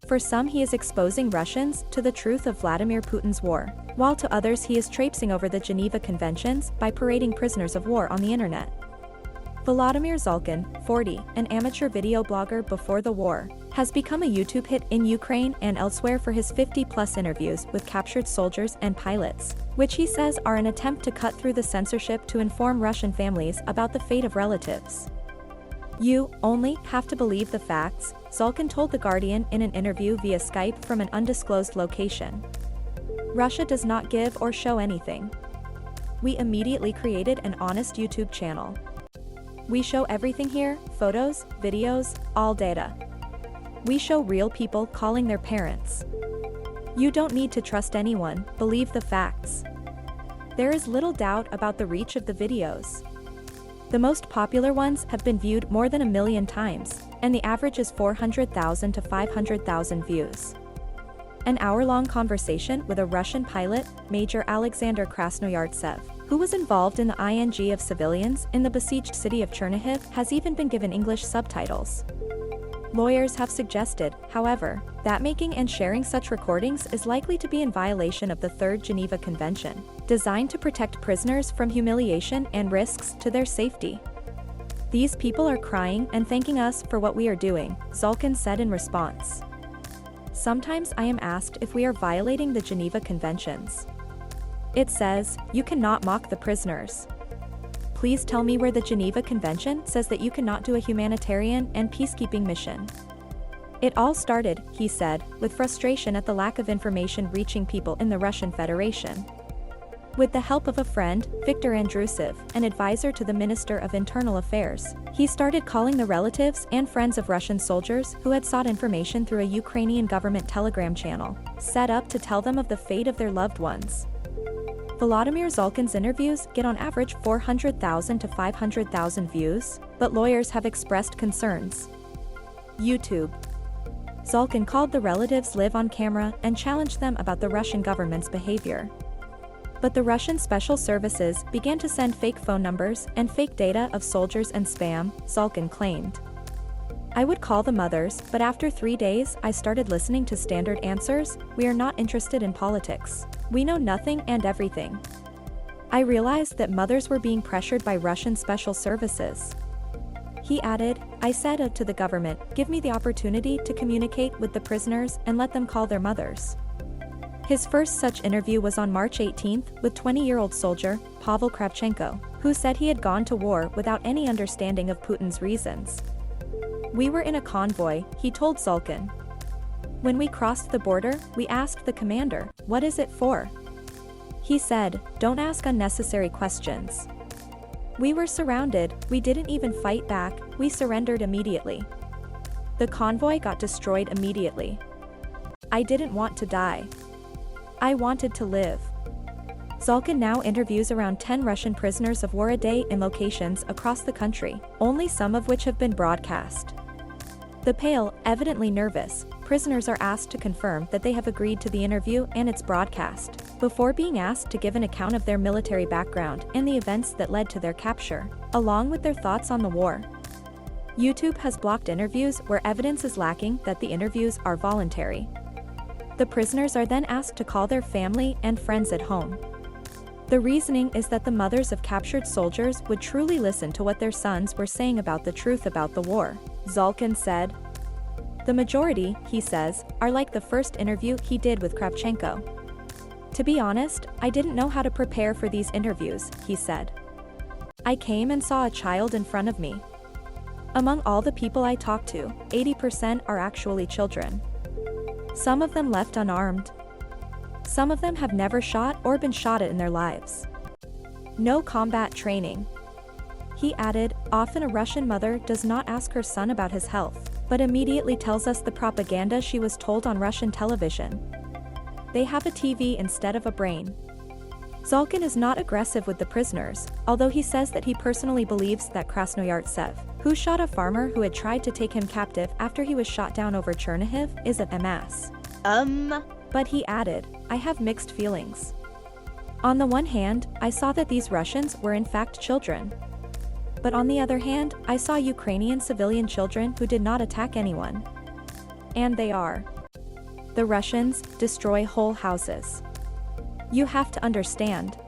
For some, he is exposing Russians to the truth of Vladimir Putin's war, while to others he is traipsing over the Geneva Conventions by parading prisoners of war on the internet. Volodymyr Zolkin, 40, an amateur video blogger before the war, has become a YouTube hit in Ukraine and elsewhere for his 50-plus interviews with captured soldiers and pilots, which he says are an attempt to cut through the censorship to inform Russian families about the fate of relatives. "You only have to believe the facts," Zolkin told The Guardian in an interview via Skype from an undisclosed location. "Russia does not give or show anything. We immediately created an honest YouTube channel. We show everything here: photos, videos, all data. We show real people calling their parents. You don't need to trust anyone, believe the facts." There is little doubt about the reach of the videos. The most popular ones have been viewed more than 1 million times, and the average is 400,000 to 500,000 views. An hour-long conversation with a Russian pilot, Major Alexander Krasnoyartsev, who was involved in the ING of civilians in the besieged city of Chernihiv, has even been given English subtitles. Lawyers have suggested, however, that making and sharing such recordings is likely to be in violation of the Third Geneva Convention, designed to protect prisoners from humiliation and risks to their safety. "These people are crying and thanking us for what we are doing," Zolkin said in response. "Sometimes I am asked if we are violating the Geneva Conventions. It says, you cannot mock the prisoners. Please tell me where the Geneva Convention says that you cannot do a humanitarian and peacekeeping mission." It all started, he said, with frustration at the lack of information reaching people in the Russian Federation. With the help of a friend, Viktor Andrusev, an advisor to the Minister of Internal Affairs, he started calling the relatives and friends of Russian soldiers who had sought information through a Ukrainian government Telegram channel, set up to tell them of the fate of their loved ones. Volodymyr Zolkin's interviews get on average 400,000 to 500,000 views, but lawyers have expressed concerns. YouTube. Zolkin called the relatives live on camera and challenged them about the Russian government's behavior. But the Russian special services began to send fake phone numbers and fake data of soldiers and spam, Zolkin claimed. "I would call the mothers, but after 3 days I started listening to standard answers: we are not interested in politics. We know nothing and everything. I realized that mothers were being pressured by Russian special services." He added, "I said to the government, give me the opportunity to communicate with the prisoners and let them call their mothers." His first such interview was on March 18 with 20-year-old soldier, Pavel Kravchenko, who said he had gone to war without any understanding of Putin's reasons. "We were in a convoy," he told Zolkin. "When we crossed the border, we asked the commander, 'What is it for?' He said, 'Don't ask unnecessary questions.' We were surrounded, we didn't even fight back, we surrendered immediately. The convoy got destroyed immediately. I didn't want to die. I wanted to live." Zolkin now interviews around 10 Russian prisoners of war a day in locations across the country, only some of which have been broadcast. The pale, evidently nervous, prisoners are asked to confirm that they have agreed to the interview and its broadcast, before being asked to give an account of their military background and the events that led to their capture, along with their thoughts on the war. YouTube has blocked interviews where evidence is lacking that the interviews are voluntary. The prisoners are then asked to call their family and friends at home. The reasoning is that the mothers of captured soldiers would truly listen to what their sons were saying about the truth about the war, Zolkin said. The majority, he says, are like the first interview he did with Kravchenko. "To be honest, I didn't know how to prepare for these interviews," he said. "I came and saw a child in front of me. Among all the people I talked to, 80% are actually children. Some of them left unarmed. Some of them have never shot or been shot at in their lives. No combat training." He added, "Often a Russian mother does not ask her son about his health, but immediately tells us the propaganda she was told on Russian television. They have a TV instead of a brain." Zolkin is not aggressive with the prisoners, although he says that he personally believes that Krasnoyartsev, who shot a farmer who had tried to take him captive after he was shot down over Chernihiv, is a MS. But he added, "I have mixed feelings. On the one hand, I saw that these Russians were in fact children. But on the other hand, I saw Ukrainian civilian children who did not attack anyone. And they are." The Russians destroy whole houses. You have to understand,